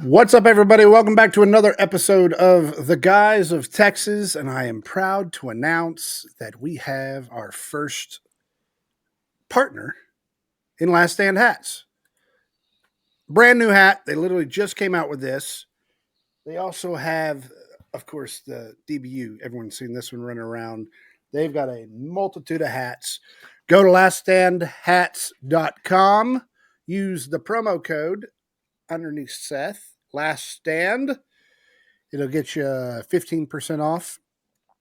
What's up, everybody? Welcome back to another episode of The Guys of Texas, and I am proud to announce that we have our first partner in Last Stand hats. Brand new hat. They literally just came out with this. They also have, of course, the DBU. Everyone's seen this one running around. They've got a multitude of hats. Go to laststandhats.com. Use the promo code underneath Seth, Last Stand. It'll get you 15% off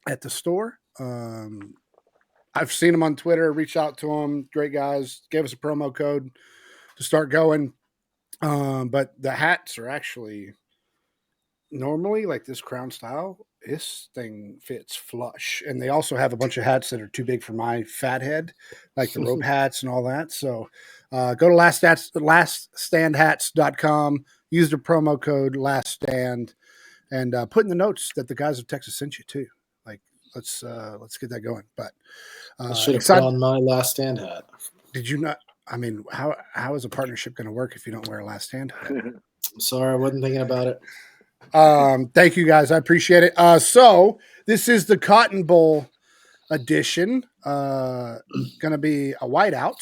at the store. I've seen them on Twitter, reached out to them. Great guys. Gave us a promo code to start going. But the hats are actually normally like this crown style. This thing fits flush. And they also have a bunch of hats that are too big for my fat head, like the rope hats and all that. So go to laststandhats.com. Use the promo code LASTSTAND. And put in the notes that the Guys of Texas sent you too. Like, let's get that going. But I should have put on my Last Stand hat. Did you not? I mean, how is a partnership going to work if you don't wear a Last Stand hat? I'm sorry, I wasn't thinking about it. Thank you guys, I appreciate it. So this is the Cotton Bowl edition. Going to be a whiteout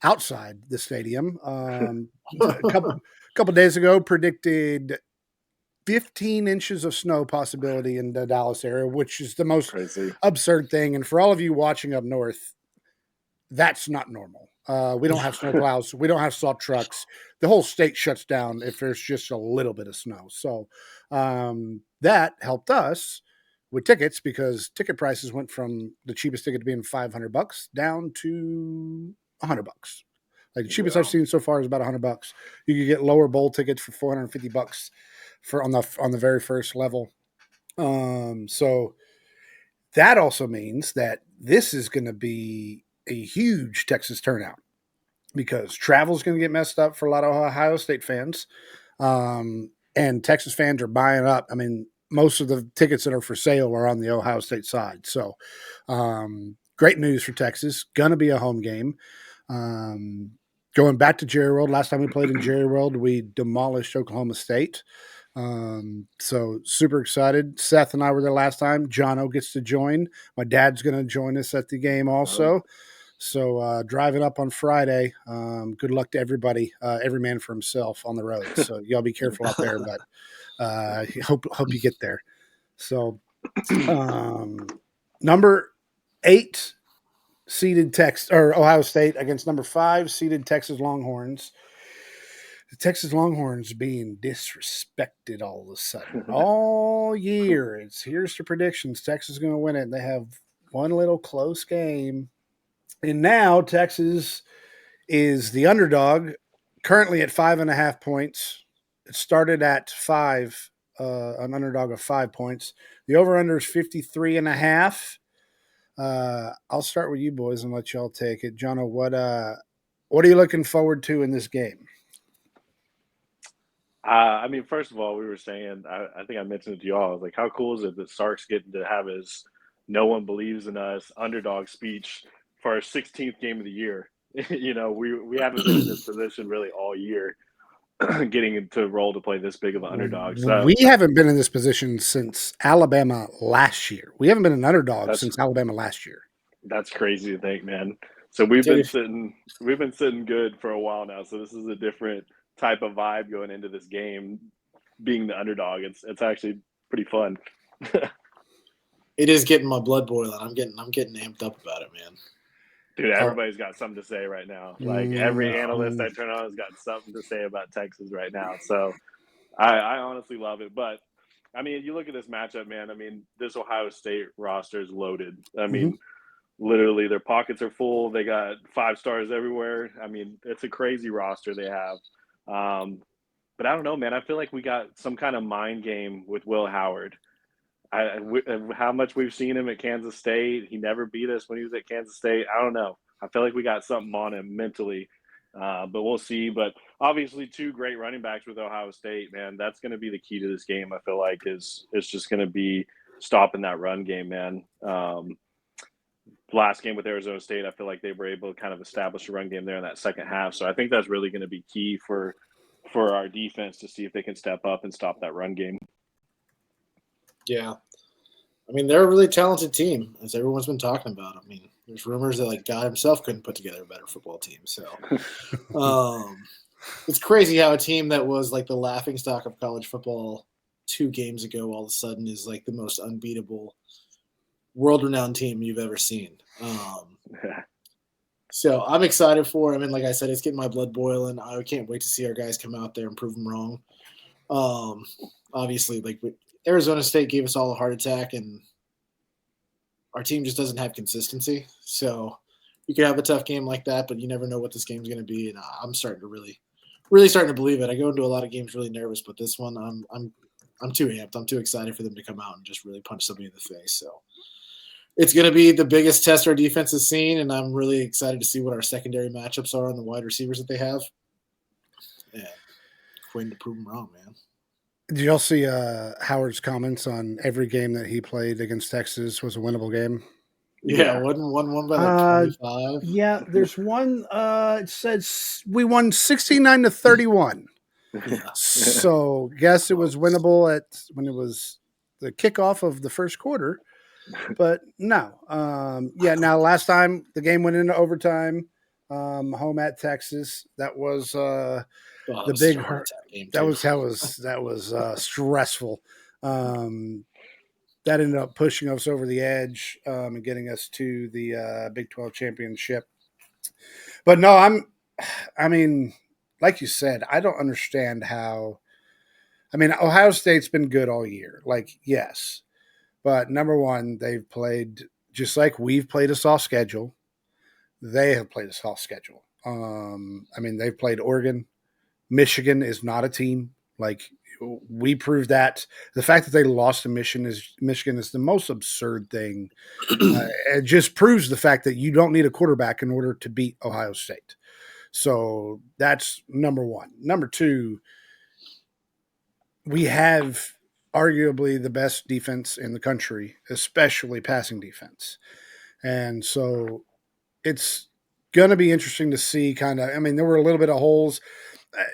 outside the stadium. A couple days ago, predicted 15 inches of snow possibility in the Dallas area, which is the most absurd thing. And for all of you watching up north, that's not normal. We don't have snow plows. We don't have salt trucks. The whole state shuts down if there's just a little bit of snow. So that helped us with tickets because ticket prices went from the cheapest ticket being $500 down to $100. Like the cheapest I've seen so far is about $100. You could get lower bowl tickets for $450 for on the very first level. So that also means that this is going to be a huge Texas turnout because travel is going to get messed up for a lot of Ohio State fans. And Texas fans are buying up. I mean, most of the tickets that are for sale are on the Ohio State side. So great news for Texas. Going to be a home game. Going back to Jerry World, last time we played in Jerry World, we demolished Oklahoma State. So super excited. Seth and I were there last time. Jono gets to join. My dad's going to join us at the game also. So driving up on Friday. Good luck to everybody. Every man for himself on the road. So y'all be careful out there, but hope you get there. So number 8 seeded Ohio State against number 5 seeded Texas Longhorns. The Texas Longhorns being disrespected all of a sudden. All year. Here's the predictions. Texas is going to win it. They have one little close game. And now Texas is the underdog, currently at 5.5 points. It started at 5, an underdog of 5 points. The over-under is 53.5. I'll start with you boys and let y'all take it. Jono, what are you looking forward to in this game? I mean, first of all, we were saying, I think I mentioned it to y'all, I was like, how cool is it that Sark's getting to have his "no one believes in us" underdog speech for our 16th game of the year? We haven't been in this position really all year, getting into a role to play this big of an underdog. So we haven't been in this position since Alabama last year. We haven't been an underdog since Alabama last year. That's crazy to think, man. So we've been sitting good for a while now. So this is a different type of vibe going into this game, being the underdog. It's actually pretty fun. It is getting my blood boiling. I'm getting amped up about it, man. Dude, everybody's got something to say right now. Like every analyst I turn on has got something to say about Texas right now. So I honestly love it. But I mean, you look at this matchup, man. I mean, this Ohio State roster is loaded. I mean, literally their pockets are full. They got 5 stars everywhere. I mean, it's a crazy roster they have. But I don't know, man. I feel like we got some kind of mind game with Will Howard. How much we've seen him at Kansas State. He never beat us when he was at Kansas State. I don't know. I feel like we got something on him mentally, but we'll see. But obviously 2 great running backs with Ohio State, man. That's going to be the key to this game, I feel like, is just going to be stopping that run game, man. Last game with Arizona State, I feel like they were able to kind of establish a run game there in that second half. So I think that's really going to be key for for our defense to see if they can step up and stop that run game. Yeah. I mean, they're a really talented team, as everyone's been talking about. I mean, there's rumors that like God himself couldn't put together a better football team. So it's crazy how a team that was like the laughingstock of college football 2 games ago all of a sudden is like the most unbeatable, world-renowned team you've ever seen. So I'm excited for him, and like I said, it's getting my blood boiling. I can't wait to see our guys come out there and prove them wrong. Obviously, like Arizona State gave us all a heart attack, and our team just doesn't have consistency. So you could have a tough game like that, but you never know what this game's going to be. And I'm starting to really starting to believe it. I go into a lot of games really nervous, but this one I'm too amped. I'm too excited for them to come out and just really punch somebody in the face. So it's going to be the biggest test our defense has seen, and I'm really excited to see what our secondary matchups are on the wide receivers that they have. And Quinn to prove them wrong, man. Did y'all see Howard's comments on every game that he played against Texas was a winnable game? Yeah, wasn't one by like 25. Yeah, there's one. It says we won 69-31. Yeah. So guess it was winnable when it was the kickoff of the first quarter. But no. Now last time the game went into overtime, home at Texas. That was the big heart attack game. That was stressful. That ended up pushing us over the edge and getting us to the Big 12 championship. But no, I mean, like you said, I don't understand how. I mean, Ohio State's been good all year. Like, yes. But number one, they've played just like we've played a soft schedule. They have played a soft schedule. I mean, they've played Oregon. Michigan is not a team. Like, we proved that. The fact that they lost to Michigan is the most absurd thing. It just proves the fact that you don't need a quarterback in order to beat Ohio State. So that's number one. Number two, we have arguably the best defense in the country, especially passing defense. And so it's going to be interesting to see I mean, there were a little bit of holes.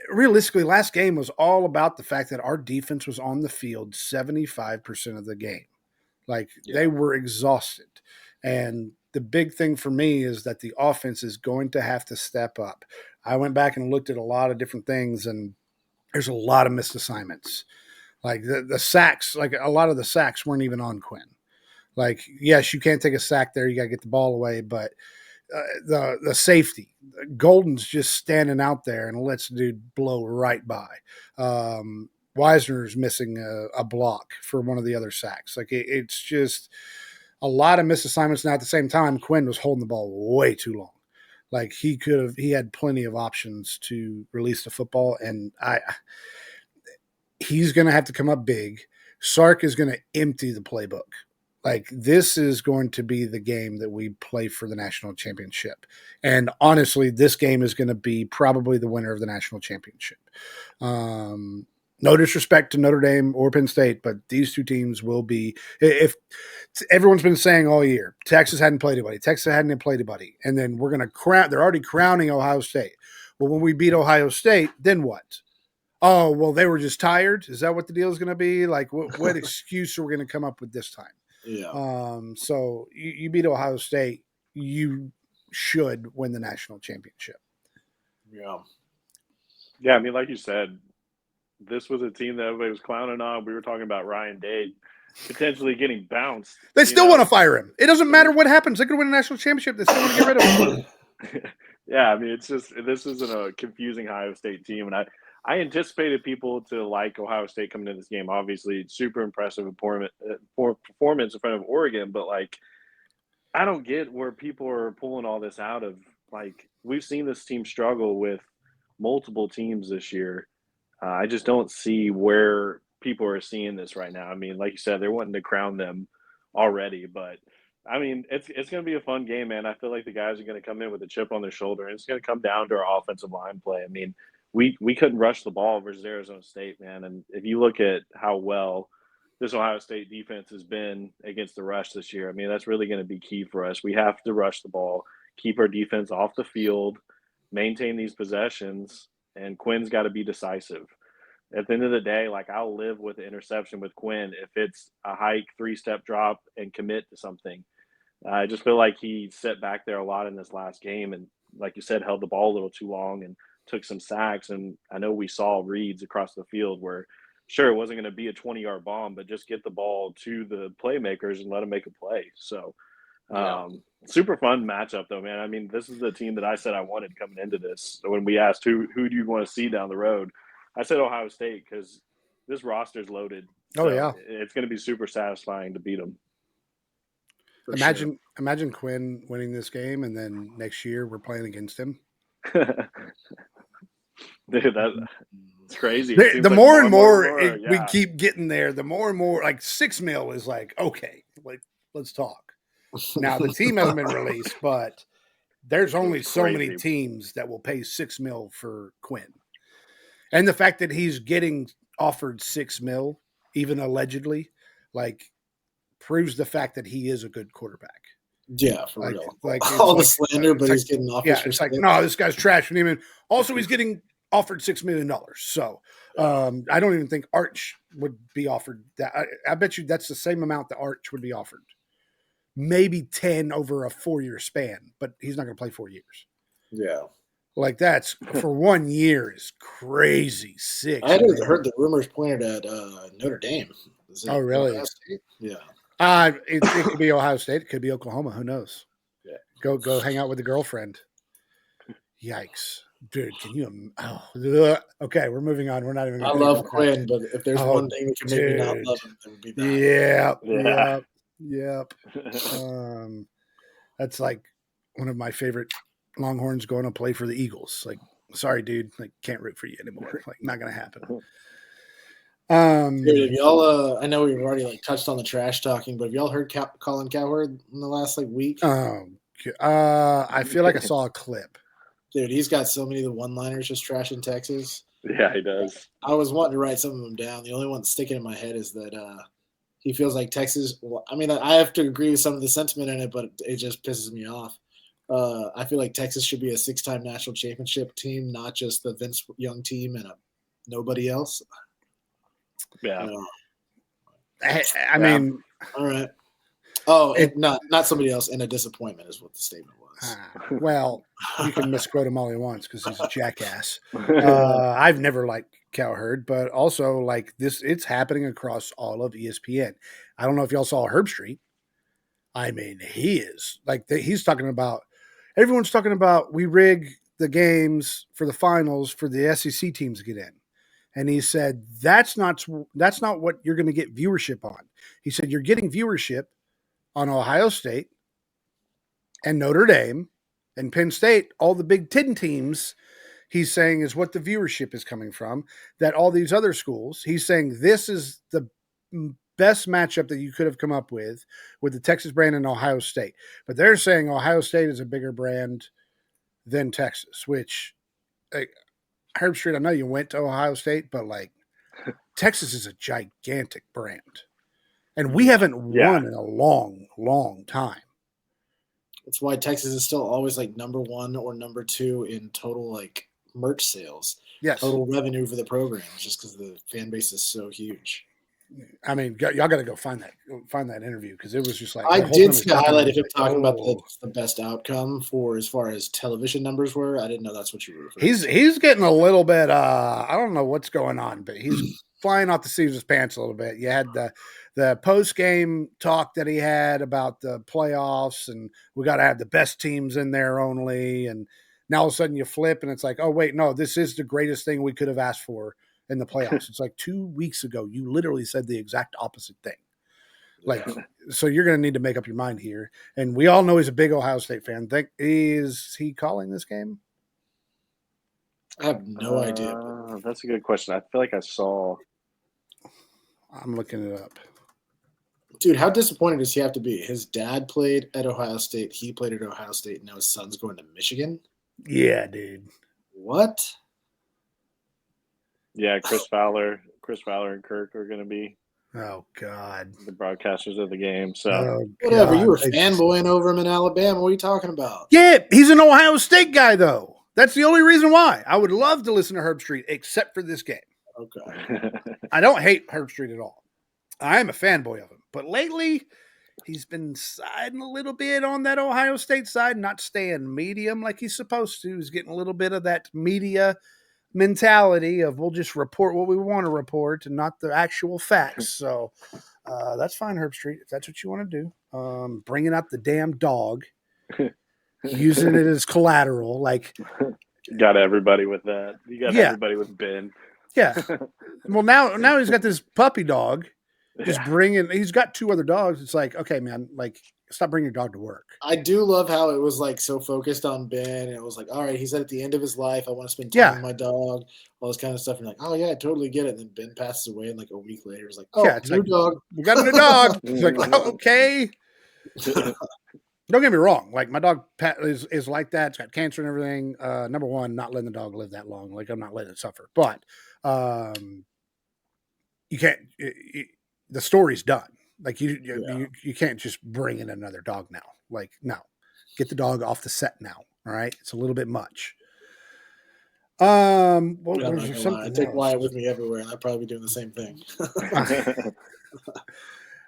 Realistically, last game was all about the fact that our defense was on the field 75% of the game. Like, they were exhausted. And the big thing for me is that the offense is going to have to step up. I went back and looked at a lot of different things, and there's a lot of missed assignments. Like the sacks, like a lot of the sacks weren't even on Quinn. Like, yes, you can't take a sack there. You got to get the ball away. But the safety, Golden's just standing out there and lets the dude blow right by. Wisner's missing a block for one of the other sacks. Like, it's just a lot of missed assignments. Now, at the same time, Quinn was holding the ball way too long. Like, he had plenty of options to release the football. And he's going to have to come up big. Sark is going to empty the playbook. Like, this is going to be the game that we play for the national championship. And honestly, this game is going to be probably the winner of the national championship. No disrespect to Notre Dame or Penn State, but these two teams will be – if everyone's been saying all year, Texas hadn't played anybody. Texas hadn't played anybody. And then we're going to crown – they're already crowning Ohio State. Well, when we beat Ohio State, then what? Oh, well, they were just tired? Is that what the deal is going to be? Like, what excuse are we going to come up with this time? Yeah. So you beat Ohio State, you should win the national championship. Yeah. Yeah, I mean, like you said, this was a team that everybody was clowning on. We were talking about Ryan Day potentially getting bounced. They still want to fire him. It doesn't matter what happens. They could win a national championship. They still want to get rid of him. Yeah, I mean, it's just this isn't a confusing Ohio State team, and I anticipated people to like Ohio State coming into this game. Obviously, super impressive performance in front of Oregon, but like, I don't get where people are pulling all this out of. Like, we've seen this team struggle with multiple teams this year. I just don't see where people are seeing this right now. I mean, like you said, they're wanting to crown them already, but I mean, it's going to be a fun game, man. I feel like the guys are going to come in with a chip on their shoulder, and it's going to come down to our offensive line play. I mean, we couldn't rush the ball versus Arizona State, man. And if you look at how well this Ohio State defense has been against the rush this year, I mean, that's really going to be key for us. We have to rush the ball, keep our defense off the field, maintain these possessions, and Quinn's got to be decisive. At the end of the day, like, I'll live with the interception with Quinn if it's a hike, 3-step drop, and commit to something. I just feel like he sat back there a lot in this last game and, like you said, held the ball a little too long and took some sacks. And I know we saw reads across the field where, sure, it wasn't going to be a 20-yard bomb, but just get the ball to the playmakers and let them make a play. So, super fun matchup, though, man. I mean, this is the team that I said I wanted coming into this. So when we asked who do you want to see down the road, I said Ohio State because this roster's loaded. So it's going to be super satisfying to beat them. Imagine Quinn winning this game, and then next year we're playing against him. Dude, that's crazy. The more and more we keep getting there, the more and more like $6 million is like, okay, like let's talk. Now the team hasn't been released, but there's only so many teams that will pay $6 million for Quinn. And the fact that he's getting offered $6 million, even allegedly, like proves the fact that he is a good quarterback. Yeah, for real. Like all the slander, but he's getting offered. Yeah, it's like, no, this guy's trashing him. And also, he's getting offered $6 million. So I don't even think Arch would be offered that. I bet you that's the same amount that Arch would be offered. Maybe 10 over a 4-year span, but he's not going to play 4 years. Yeah. Like that's for 1 year is crazy. Sick. I had heard the rumors pointed at Notre Dame. Oh, really? Yeah. It could be Ohio State. It could be Oklahoma. Who knows? Yeah. Go hang out with the girlfriend. Yikes. Dude, can you? Okay, we're moving on. We're not even. I love Quinn, but if there's one thing that can make me not love him, it would be that. Yep. That's like one of my favorite Longhorns going to play for the Eagles. Like, sorry, dude, like can't root for you anymore. Like, not gonna happen. Dude, y'all, I know we've already like touched on the trash talking, but have y'all heard Colin Cowherd in the last like week? I feel like I saw a clip. Dude, he's got so many of the one-liners just trashing Texas. Yeah, he does. I was wanting to write some of them down. The only one that's sticking in my head is that he feels like Texas. Well, I mean, I have to agree with some of the sentiment in it, but it just pisses me off. I feel like Texas should be a 6-time national championship team, not just the Vince Young team and nobody else. Yeah. I mean, all right. Oh, not somebody else, and a disappointment is what the statement was. Well, you can misquote him all he wants because he's a jackass. I've never liked Cowherd, but also like this, it's happening across all of ESPN. I don't know if y'all saw Herb Street. I mean, he is like he's talking about. Everyone's talking about we rig the games for the finals for the SEC teams to get in. And he said, that's not what you're going to get viewership on. He said, you're getting viewership on Ohio State and Notre Dame and Penn State, all the Big Ten teams, he's saying is what the viewership is coming from, that all these other schools, he's saying this is the best matchup that you could have come up with the Texas brand and Ohio State. But they're saying Ohio State is a bigger brand than Texas, which Herb Street, I know you went to Ohio State, but like Texas is a gigantic brand. And we haven't won in a long, long time. That's why Texas is still always like number 1 or number 2 in total like merch sales. Yes. Total revenue for the program, just because the fan base is so huge. I mean, y'all got to go find that interview because it was just like I did see a highlight of him talking about the best outcome for as far as television numbers were. I didn't know that's what you were referring to. He's getting a little bit. I don't know what's going on, but he's flying off the seat of his pants a little bit. You had the post game talk that he had about the playoffs, and we got to have the best teams in there only. And now all of a sudden you flip, and it's like, oh wait, no, this is the greatest thing we could have asked for in the playoffs. It's like 2 weeks ago, you literally said the exact opposite thing. Like, so you're going to need to make up your mind here. And we all know he's a big Ohio State fan. Is he calling this game? I have no idea. That's a good question. I feel like I saw. I'm looking it up. Dude, how disappointed does he have to be? His dad played at Ohio State. He played at Ohio State. And now his son's going to Michigan? Yeah, dude. What? Yeah, Chris Fowler and Kirk are going to be Oh, God. the broadcasters of the game. So whatever. You were fanboying over him in Alabama. What are you talking about? Yeah, he's an Ohio State guy, though. That's the only reason why. I would love to listen to Herb Street, except for this game. Okay. I don't hate Herb Street at all. I am a fanboy of him. But lately, he's been siding a little bit on that Ohio State side, not staying medium like he's supposed to. He's getting a little bit of that media mentality of we'll just report what we want to report and not the actual facts. So that's fine, Herb Street, if that's what you want to do. Bringing up the damn dog, using it as collateral, like got everybody with that. You got everybody with Ben. Yeah. Well, now he's got this puppy dog. Just bringing. He's got 2 other dogs. It's like, okay, man, like stop bringing your dog to work. I do love how it was like so focused on Ben. And it was like, all right, he's at the end of his life. I want to spend time with my dog, all this kind of stuff. And like, oh yeah, I totally get it. And then Ben passes away, and like a week later, it's like, oh, yeah, it's new like, dog. We got a new dog. It's like, oh, okay. Don't get me wrong. Like my dog Pat is like that. It's got cancer and everything. Number one, not letting the dog live that long. Like I'm not letting it suffer. But you can't. The story's done. Like you can't just bring in another dog now. Like no, get the dog off the set now. All right, it's a little bit much. Well, I take Wyatt with me everywhere, and I'd probably be doing the same thing.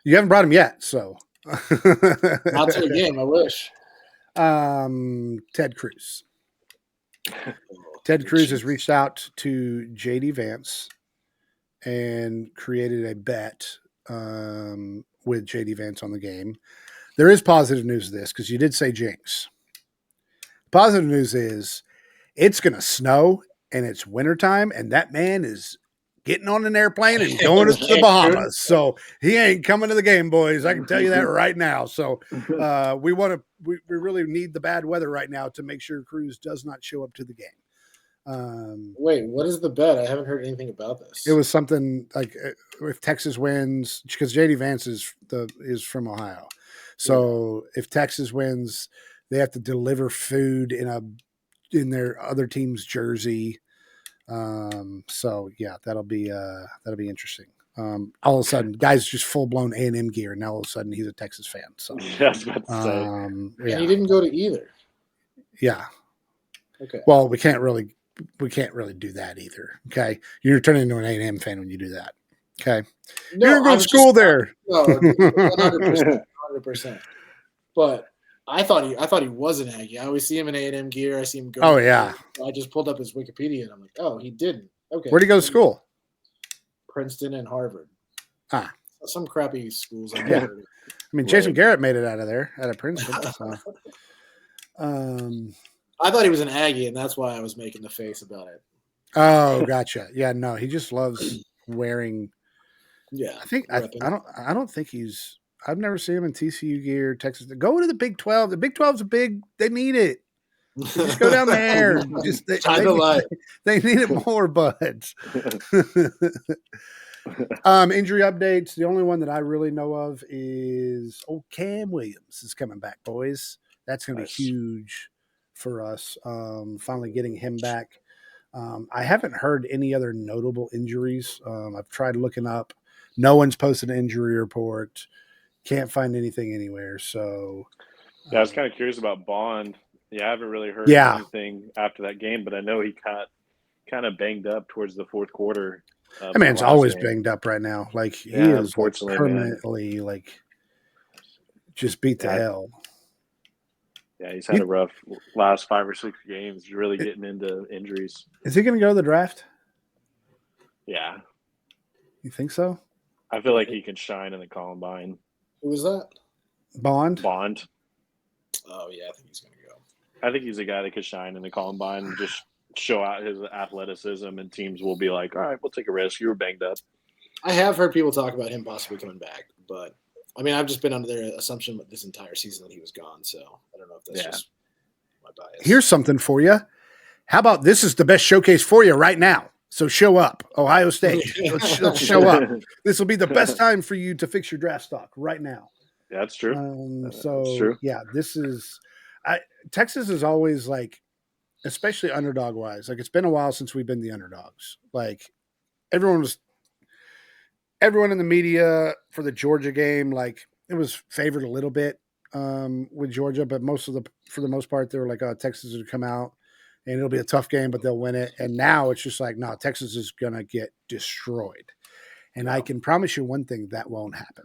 You haven't brought him yet, so. Not to a game, I wish. Ted Cruz. Ted Cruz has reached out to JD Vance and created a bet with JD Vance on the game. There is positive news to this because you did say jinx. Positive news is it's going to snow and it's wintertime, and that man is getting on an airplane and going to the Bahamas. So he ain't coming to the game, boys. I can tell you that right now. So we really need the bad weather right now to make sure Cruz does not show up to the game. Wait, what is the bet? I haven't heard anything about this. It was something like if Texas wins, because JD Vance is from Ohio. So if Texas wins, they have to deliver food in their other team's jersey. So yeah, that'll be interesting. All of a sudden, guys just full blown A&M gear, and now all of a sudden he's a Texas fan. So yeah, I was about to say. And he didn't go to either. Yeah. Okay. Well, we can't really do that either. Okay, you're turning into an A&M fan when you do that. Okay, No, you're going to school there. No, 100%. But I thought he was an Aggie. I always see him in A&M gear. I see him go. Oh yeah. I just pulled up his Wikipedia and I'm like, oh, he didn't. Okay. Where'd he go to school? Princeton and Harvard. Some crappy schools. I mean, Jason Garrett made it out of Princeton. So. I thought he was an Aggie, and that's why I was making the face about it. Oh, gotcha. Yeah, no, he just loves wearing. Yeah, I don't think he's. I've never seen him in TCU gear, Texas. Go to the Big 12. The Big 12's big. They need it. Just go down there. They need it more, buds. Injury updates. The only one that I really know of is Cam Williams is coming back, boys. That's going to be huge for us. Finally getting him back. I haven't heard any other notable injuries. I've tried looking up. No one's posted an injury report. Can't find anything anywhere. So, I was kind of curious about Bond. Yeah, I haven't really heard anything after that game, but I know he got kind of banged up towards the fourth quarter. I mean, it's always banged up right now. Like he is permanently just beat to hell. Yeah, he's had a rough last 5 or 6 games. He's really getting into injuries. Is he going to go to the draft? Yeah. You think so? I feel like he can shine in the Columbine. Who was that? Bond. Oh, yeah, I think he's going to go. I think he's a guy that could shine in the Columbine and just show out his athleticism, and teams will be like, all right, we'll take a risk. You were banged up. I have heard people talk about him possibly coming back, but I mean, I've just been under their assumption this entire season that he was gone, so I don't know if that's just my bias. Here's something for you. How about this is the best showcase for you right now? So show up, Ohio State. Let's show up. This will be the best time for you to fix your draft stock right now. Yeah, that's true. That's true. Yeah, this is Texas is always like, especially underdog wise. Like it's been a while since we've been the underdogs. Like everyone in the media for the Georgia game, like it was favored a little bit with Georgia, but for the most part, they were like, "Oh, Texas would come out and it'll be a tough game, but they'll win it. And now it's just like, no, Texas is going to get destroyed. And I can promise you one thing, that won't happen.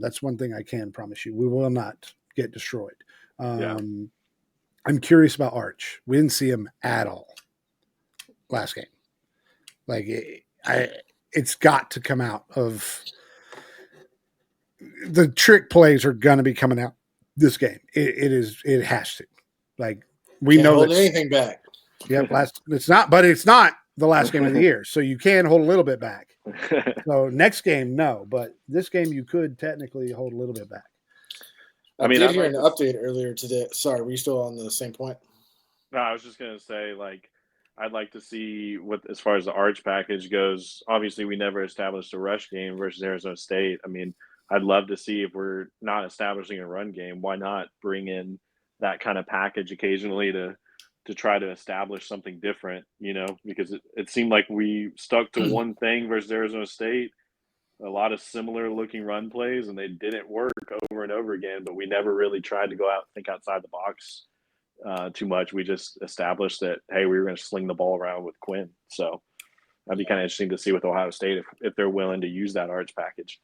That's one thing I can promise you. We will not get destroyed. I'm curious about Arch. We didn't see him at all last game. Like, it's got to come out of the trick plays are going to be coming out this game. It has to. Like, we Can't know hold that anything back. Yep, it's not the last game of the year, so you can hold a little bit back. So next game, no, but this game you could technically hold a little bit back. I did hear an update earlier today. Sorry, were you still on the same point? No, I was just gonna say, like, I'd like to see what, as far as the Arch package goes. Obviously, we never established a rush game versus Arizona State. I mean, I'd love to see, if we're not establishing a run game, why not bring in that kind of package occasionally to try to establish something different, because it seemed like we stuck to one thing versus Arizona State, a lot of similar looking run plays, and they didn't work over and over again, but we never really tried to go out and think outside the box too much. We just established that, hey, we were going to sling the ball around with Quinn. So that'd be kind of interesting to see with Ohio State if they're willing to use that Arch package.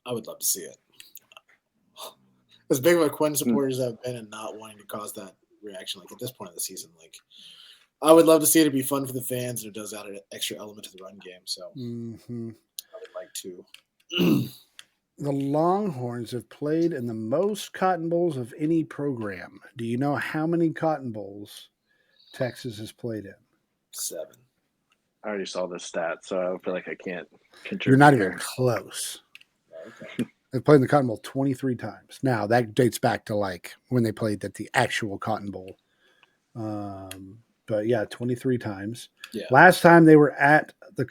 I would love to see it. As big of a Quinn supporters have been and not wanting to cause that reaction, like at this point of the season, like I would love to see it be fun for the fans, and it does add an extra element to the run game. So I would like to. The Longhorns have played in the most Cotton Bowls of any program. Do you know how many Cotton Bowls Texas has played in? 7. I already saw this stat, so I feel like I can't contribute. You're not even close. Okay. They've played in the Cotton Bowl 23 times. Now, that dates back to like when they played at the actual Cotton Bowl. But yeah, 23 times. Yeah. Last time they were at the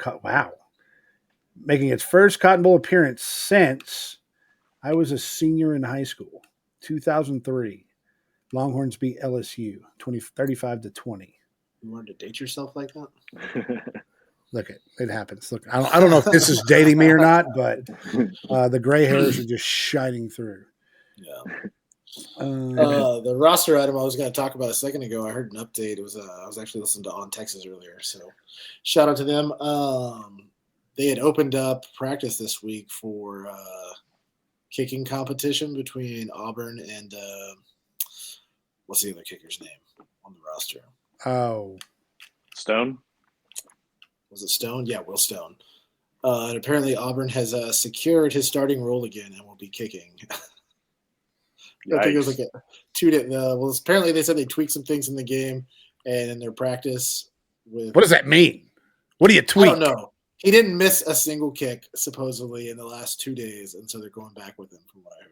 making its first Cotton Bowl appearance since I was a senior in high school, 2003. Longhorns beat LSU 35-20. You wanted to date yourself like that? Look, it happens. Look, I don't know if this is dating me or not, but the gray hairs are just shining through. Yeah. The roster item I was going to talk about a second ago, I heard an update. It was I was actually listening to On Texas earlier, so shout out to them. They had opened up practice this week for kicking competition between Auburn and what's the other kicker's name on the roster? Oh, Stone. Was it Stone? Yeah, Will Stone. And apparently Auburn has secured his starting role again and will be kicking. I think it was like a 2 day. Well, apparently they said they tweaked some things in the game and in their practice. What does that mean? What do you tweak? I don't know. He didn't miss a single kick supposedly in the last 2 days, and so they're going back with him, from what I heard.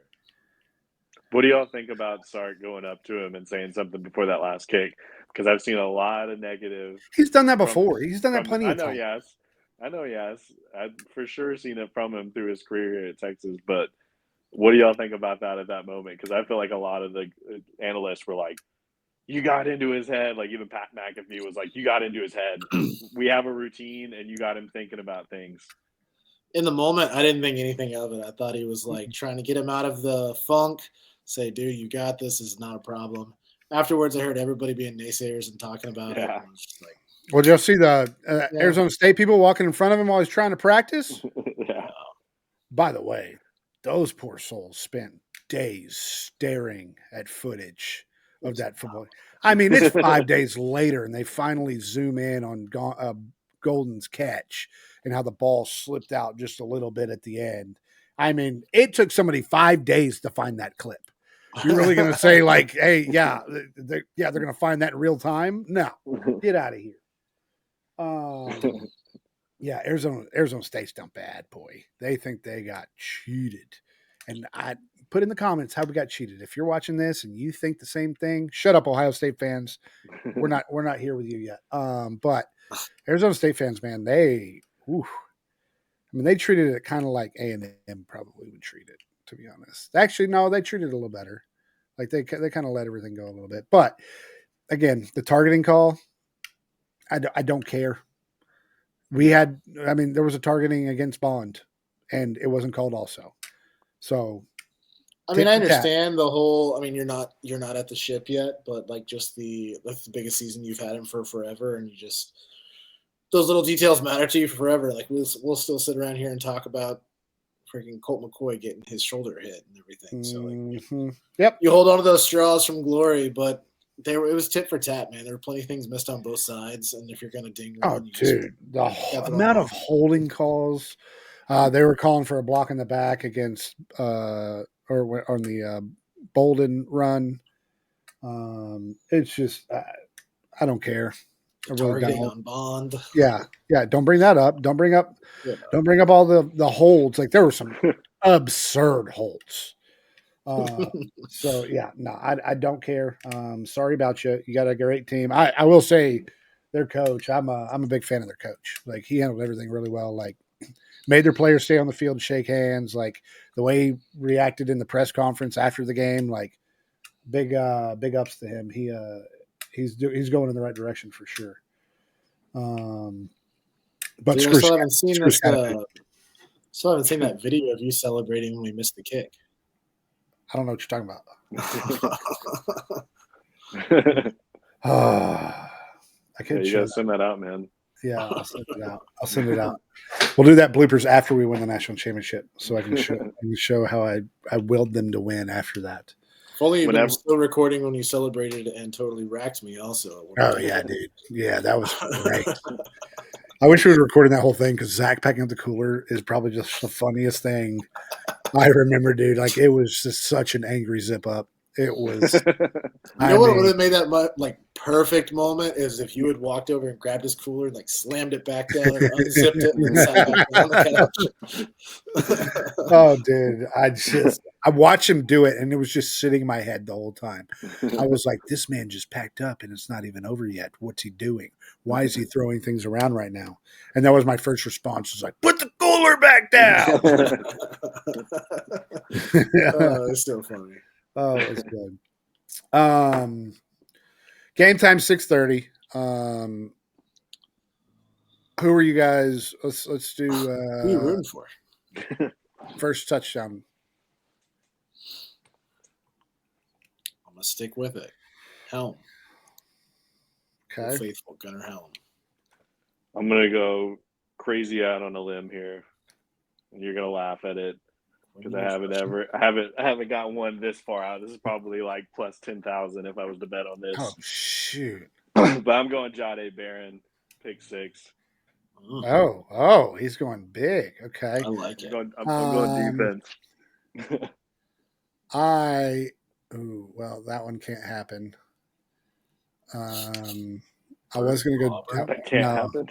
What do y'all think about Sark going up to him and saying something before that last kick? Because I've seen a lot of negative. He's done that before. He's done that plenty of times. I know, yes. I've for sure seen it from him through his career here at Texas. But what do y'all think about that at that moment? Because I feel like a lot of the analysts were like, you got into his head. Like, even Pat McAfee was like, you got into his head. We have a routine, and you got him thinking about things. In the moment, I didn't think anything of it. I thought he was like trying to get him out of the funk, say, dude, you got this. This is not a problem. Afterwards, I heard everybody being naysayers and talking about it. And I was just like, well, did you see the Arizona State people walking in front of him while he's trying to practice? Yeah. By the way, those poor souls spent days staring at footage of that football. I mean, it's 5 days later, and they finally zoom in on Golden's catch and how the ball slipped out just a little bit at the end. I mean, it took somebody 5 days to find that clip. You're really going to say, like, hey, they're going to find that in real time? No, get out of here. Yeah, Arizona State's done bad, boy. They think they got cheated. And I put in the comments how we got cheated. If you're watching this and you think the same thing, shut up, Ohio State fans. We're not here with you yet. But Arizona State fans, man, they treated it kind of like A&M probably would treat it, to be honest. Actually, no, they treated it a little better. Like they kind of let everything go a little bit. But again, the targeting call, I don't care. There was a targeting against Bond, and it wasn't called also. So I mean, I understand the whole. I mean, you're not at the ship yet, but like just that's the biggest season you've had him for forever, and you just those little details matter to you forever. Like we'll still sit around here and talk about freaking Colt McCoy getting his shoulder hit and everything. So like, yep, you hold on to those straws from glory, but it was tit for tat, man. There were plenty of things missed on both sides, and if you're gonna ding one, dude, the amount of holding calls. They were calling for a block in the back against or on the Bolden run. It's just I don't care. I really targeting don't. on Bond. Yeah. Don't bring that up. Don't bring up all the holds. Like there were some absurd holds. So yeah, no, I don't care. Sorry about you. You got a great team. I will say their coach. I'm a big fan of their coach. Like he handled everything really well. Like made their players stay on the field and shake hands. Like the way he reacted in the press conference after the game. Like big ups to him. He's going in the right direction for sure. But dude, I still haven't seen this. Still haven't seen that video of you celebrating when we missed the kick. I don't know what you're talking about. I can't. You gotta send that out, man. Yeah, I'll send it out. We'll do that bloopers after we win the national championship, so I can show how I willed them to win after that. If only you've been still recording when you celebrated and totally racked me also. Oh, yeah, dude. Yeah, that was great. I wish we were recording that whole thing because Zach packing up the cooler is probably just the funniest thing I remember, dude. Like, it was just such an angry zip up. It was. You know what would have made that like perfect moment is if you had walked over and grabbed his cooler and like slammed it back down and unzipped it and then sat back down the couch. Oh, dude. I watched him do it and it was just sitting in my head the whole time. I was like, this man just packed up and it's not even over yet. What's he doing? Why is he throwing things around right now? And that was my first response. Was like, put the cooler back down. Oh, it's so funny. Oh, it was good. Game time 6:30. Who are you guys? Let's do. Who are you rooting for? First touchdown. I'm gonna stick with it. Helm. Okay. Faithful Gunnar Helm. I'm gonna go crazy out on a limb here, and you're gonna laugh at it. Because I haven't gotten one this far out. This is probably like plus 10,000 if I was to bet on this. Oh shoot! But I'm going Jahdae Barron, pick 6. Oh, he's going big. Okay, I like it. I'm going defense. Well, that one can't happen. I was going to go. That can't happen.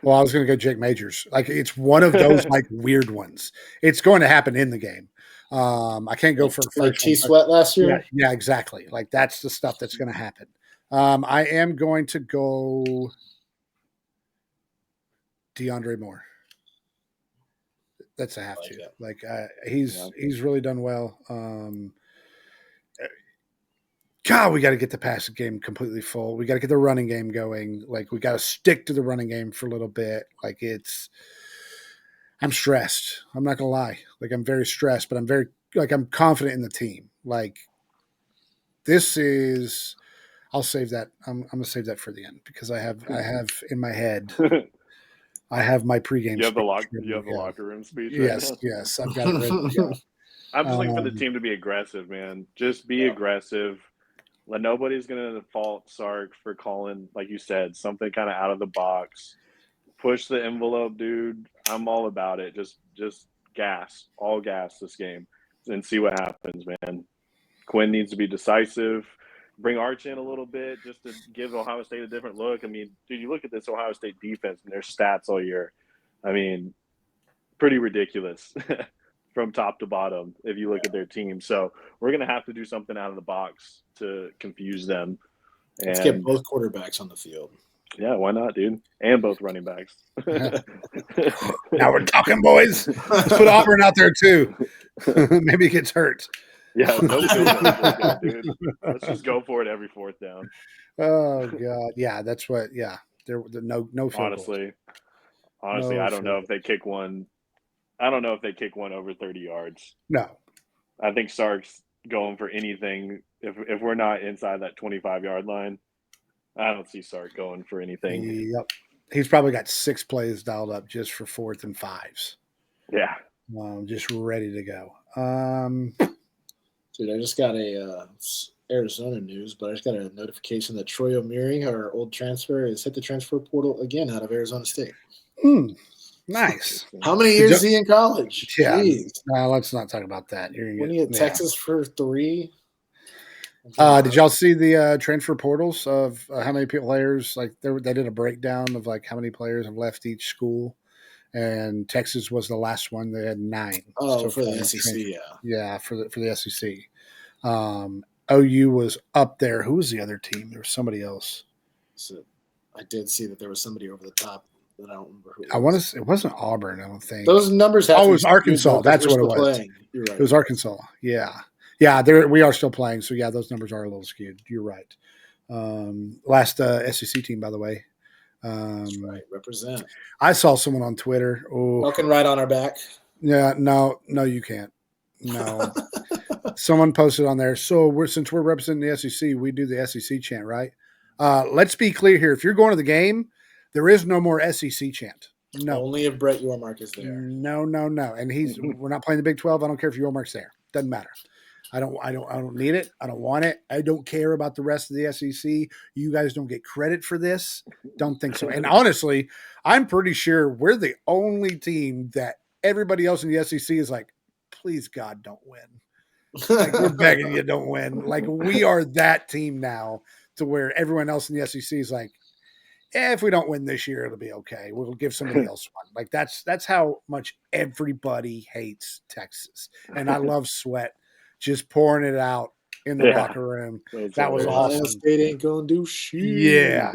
Well, I was going to go Jake Majors. Like it's one of those like weird ones. It's going to happen in the game. I can't go for like T Sweat last year. Yeah, exactly. Like that's the stuff that's going to happen. I am going to go DeAndre Moore. That's a have to. Like he's really done well. God, we got to get the passing game completely full. We got to get the running game going. Like we got to stick to the running game for a little bit. Like I'm stressed. I'm not gonna lie. Like I'm very stressed, but I'm confident in the team. Like this is. I'll save that. I'm gonna save that for the end because I have in my head. I have my pregame. You have the locker room speech. Yes, I've got it ready to go. I'm just looking for the team to be aggressive, man. Just be aggressive. Like nobody's gonna fault Sark for calling, like you said, something kind of out of the box. Push the envelope, dude. I'm all about it. Just all gas this game, and see what happens, man. Quinn needs to be decisive. Bring Arch in a little bit just to give Ohio State a different look. I mean, dude, you look at this Ohio State defense and their stats all year. I mean, pretty ridiculous. From top to bottom, if you look at their team. So we're going to have to do something out of the box to confuse them. Let's get both quarterbacks on the field. Yeah, why not, dude? And both running backs. Now we're talking, boys. Let's put Auburn out there, too. Maybe he gets hurt. Yeah, no dude. Let's just go for it every fourth down. Oh, God. Yeah, that's what – yeah. There no Honestly, I don't know if they kick one. I don't know if they kick one over 30 yards. No. I think Sark's going for anything. If we're not inside that 25-yard line, I don't see Sark going for anything. Yep. He's probably got 6 plays dialed up just for 4th and 5s. Yeah. Just ready to go. Dude, I just got it's Arizona news, but I just got a notification that Troy O'Meary, our old transfer, has hit the transfer portal again out of Arizona State. Nice. How many years is he in college? Yeah. Jeez. Let's not talk about that. When he at Texas for 3. Did y'all see the transfer portals of how many players? Like they did a breakdown of like how many players have left each school, and Texas was the last one. They had 9. Oh, for the SEC, yeah, for the SEC. OU was up there. Who was the other team? There was somebody else. So I did see that there was somebody over the top that I don't remember who. I want to say it wasn't Auburn. I don't think those numbers. Have it was Arkansas. That's what it was. You're right. It was Arkansas. Yeah. Yeah, we are still playing. So, yeah, those numbers are a little skewed. You're right. Last SEC team, by the way. That's right. Represent. I saw someone on Twitter. Walking right on our back. Yeah, no, you can't. No. Someone posted on there. So, since we're representing the SEC, we do the SEC chant, right? Let's be clear here. If you're going to the game, there is no more SEC chant. No. Only if Brett Yormark is there. No. And we're not playing the Big 12. I don't care if Yormark's there. Doesn't matter. I don't need it. I don't want it. I don't care about the rest of the SEC. You guys don't get credit for this. Don't think so. And honestly, I'm pretty sure we're the only team that everybody else in the SEC is like, please God, don't win. Like, we're begging you, don't win. Like, we are that team now to where everyone else in the SEC is like, if we don't win this year, it'll be okay. We'll give somebody else one. Like, that's how much everybody hates Texas. And I love Sweat just pouring it out in the locker room. That was awesome. State ain't gonna do shit. Yeah.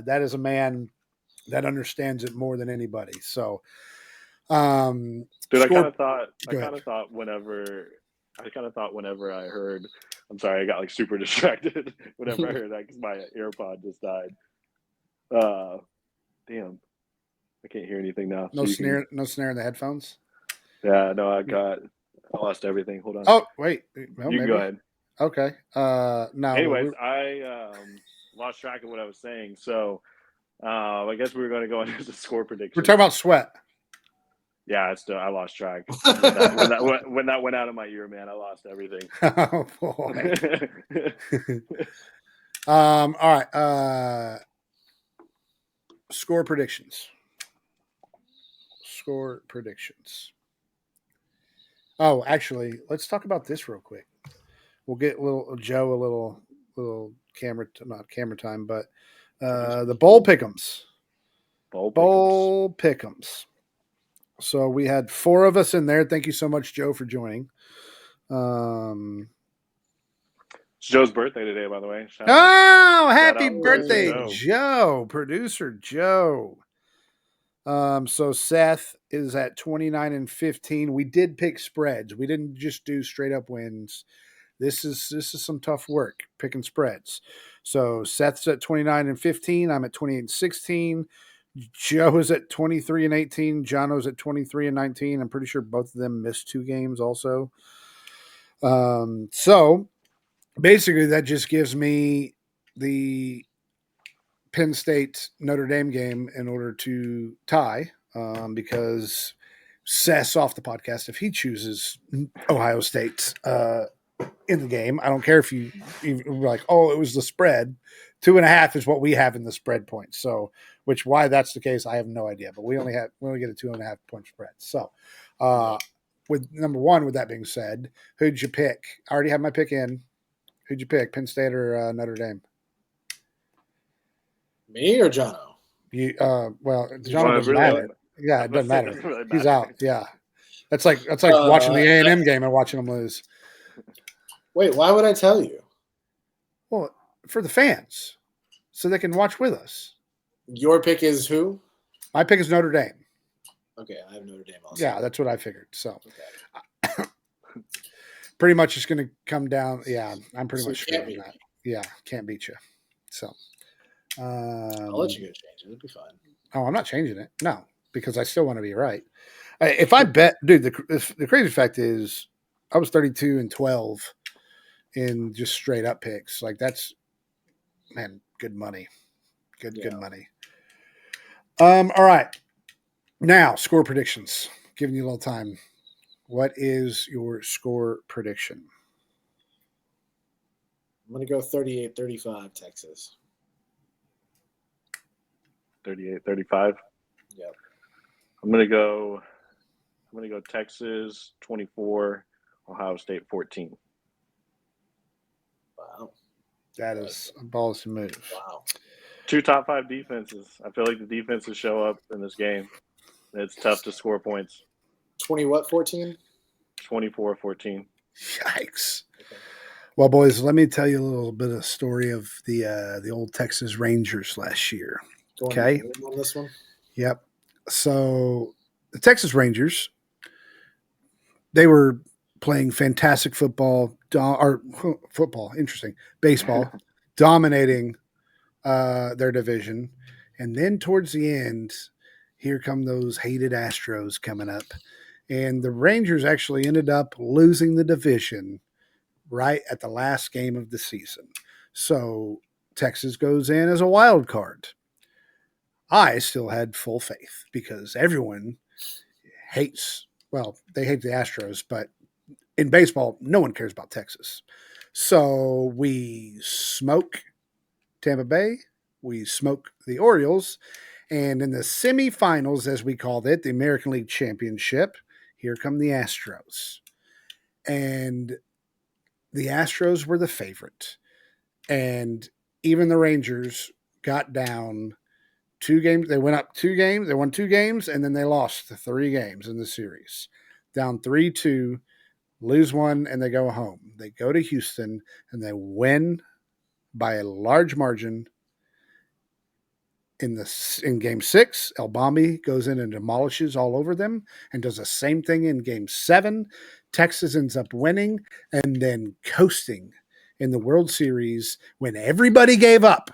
That is a man that understands it more than anybody. So, dude, I kind of thought whenever I heard, I'm sorry, I got like super distracted whenever I heard that because my AirPod just died. Damn, I can't hear anything now. No snare in the headphones. Yeah, no, I lost everything. Hold on. Oh, wait. Well, you can go ahead. Okay. No. Anyways, I lost track of what I was saying. So I guess we were going to go into the score prediction. We're talking about Sweat. Yeah, I lost track. when that went out of my ear, man, I lost everything. Oh, boy. All right. Score predictions. Oh, actually, let's talk about this real quick. We'll get Joe a little not camera time, but the bowl pick'ems. Bowl pick'ems. So we had 4 of us in there. Thank you so much, Joe, for joining. It's Joe's birthday today, by the way. Happy birthday, Joe, producer Joe. So Seth is at 29 and 15. We did pick spreads. We didn't just do straight up wins. This is some tough work picking spreads. So Seth's at 29 and 15. I'm at 28 and 16. Joe is at 23 and 18. Jono's at 23 and 19. I'm pretty sure both of them missed 2 games also. So basically that just gives me the Penn State Notre Dame game in order to tie, because Seth's off the podcast if he chooses Ohio State in the game. I don't care if you were like, oh, it was the spread. 2.5 is what we have in the spread points. So, why that's the case, I have no idea. But we only get a 2.5 point spread. So, with number 1, with that being said, who'd you pick? I already have my pick in. Who'd you pick, Penn State or Notre Dame? Me or Jono? Well, Jono doesn't matter. Yeah, it doesn't matter. Really He's out. Yeah, that's like watching the A&M game and watching them lose. Wait, why would I tell you? Well, for the fans, so they can watch with us. Your pick is who? My pick is Notre Dame. Okay, I have Notre Dame also. Yeah, that's what I figured. So, pretty much it's going to come down. Yeah, I'm pretty much sure on that. Yeah, can't beat you. So. I'll let you go change it. It'll be fine. Oh, I'm not changing it. No, because I still want to be right. If I bet, dude, the crazy fact is I was 32-12 in just straight up picks. Like that's, man, good money. Good money. All right. Now, score predictions. Giving you a little time. What is your score prediction? I'm going to go 38-35 Texas. 38-35. Yep. I'm gonna go Texas 24, Ohio State 14. Wow. That is a ballsy move. Wow. 2 top 5 defenses. I feel like the defenses show up in this game. It's tough to score points. 14? 24-14. Yikes. Okay. Well, boys, let me tell you a little bit of story of the old Texas Rangers last year. Okay. On this one? Yep. So the Texas Rangers, they were playing fantastic football, baseball, dominating their division. And then towards the end, here come those hated Astros coming up. And the Rangers actually ended up losing the division right at the last game of the season. So Texas goes in as a wild card. I still had full faith because everyone hates, well, they hate the Astros, but in baseball, no one cares about Texas. So we smoke Tampa Bay, we smoke the Orioles, and in the semifinals, as we called it, the American League Championship, here come the Astros. And the Astros were the favorite. And even the Rangers got down 2 games. They went up 2 games. They won 2 games, and then they lost 3 games in the series. Down 3-2, lose 1, and they go home. They go to Houston, and they win by a large margin. In Game 6, Elbami goes in and demolishes all over them and does the same thing in Game 7. Texas ends up winning and then coasting in the World Series when everybody gave up.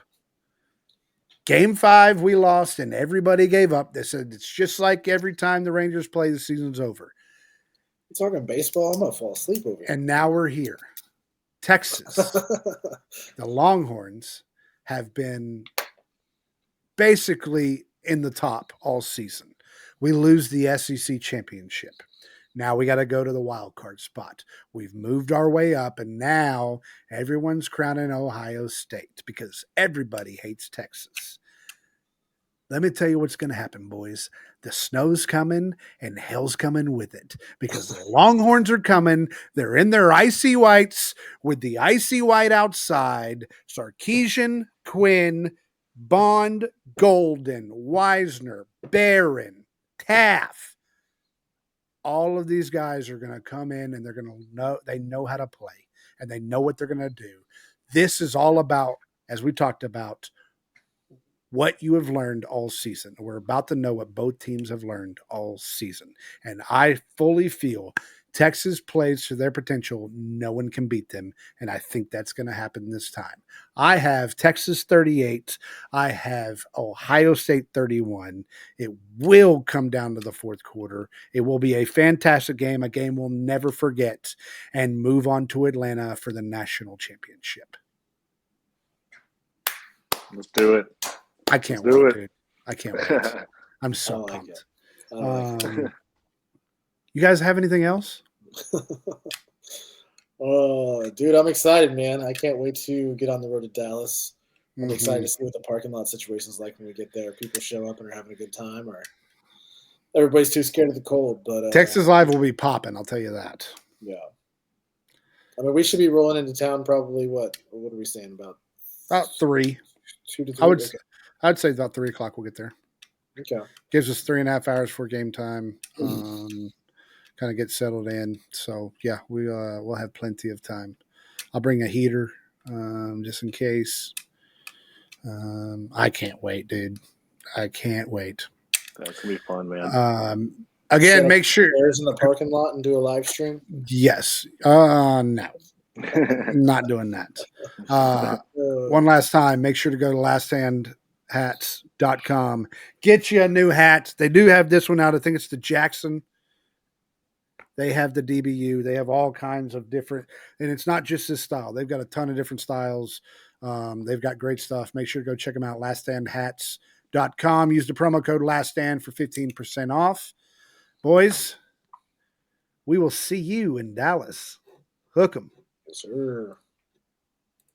Game 5, we lost, and everybody gave up. They said it's just like every time the Rangers play, the season's over. You're talking baseball? I'm going to fall asleep over here. And now we're here. Texas, the Longhorns, have been basically in the top all season. We lose the SEC championship. Now we got to go to the wild card spot. We've moved our way up, and now everyone's crowning Ohio State because everybody hates Texas. Let me tell you what's going to happen, boys. The snow's coming, and hell's coming with it because the Longhorns are coming. They're in their icy whites with the icy white outside. Sarkisian, Quinn, Bond, Golden, Wisner, Barron, Taff. All of these guys are going to come in and they're going to know, they know how to play and they know what they're going to do. This is all about, as we talked about, what you have learned all season. We're about to know what both teams have learned all season. And I fully feel Texas plays to their potential. No one can beat them. And I think that's going to happen this time. I have Texas 38. I have Ohio State 31. It will come down to the fourth quarter. It will be a fantastic game, a game we'll never forget, and move on to Atlanta for the national championship. Let's do it. I can't wait, dude. I can't wait. I'm so pumped. You guys have anything else? Oh, dude, I'm excited, man. I can't wait to get on the road to Dallas. I'm excited to see what the parking lot situation is like when we get there. People show up and are having a good time, or everybody's too scared of the cold. But Texas Live will be popping, I'll tell you that. Yeah. I mean, we should be rolling into town probably, what are we saying, about 3. 2 to 3? I'd say about 3 o'clock we'll get there. Okay. Gives us 3.5 hours for game time. Kind of get settled in. So yeah, we'll have plenty of time. I'll bring a heater just in case. I can't wait, dude. I can't wait. That's gonna be fun, man. Again, make sure there's in the parking lot and do a live stream. Yes. No. Not doing that. One last time, make sure to go to lasthandhats.com. Get you a new hat. They do have this one out. I think it's the Jackson They have the DBU. They have all kinds of different, and it's not just this style. They've got a ton of different styles. They've got great stuff. Make sure to go check them out. LastStandHats.com. Use the promo code LastStand for 15% off. Boys, we will see you in Dallas. Hook 'em. Yes, sir.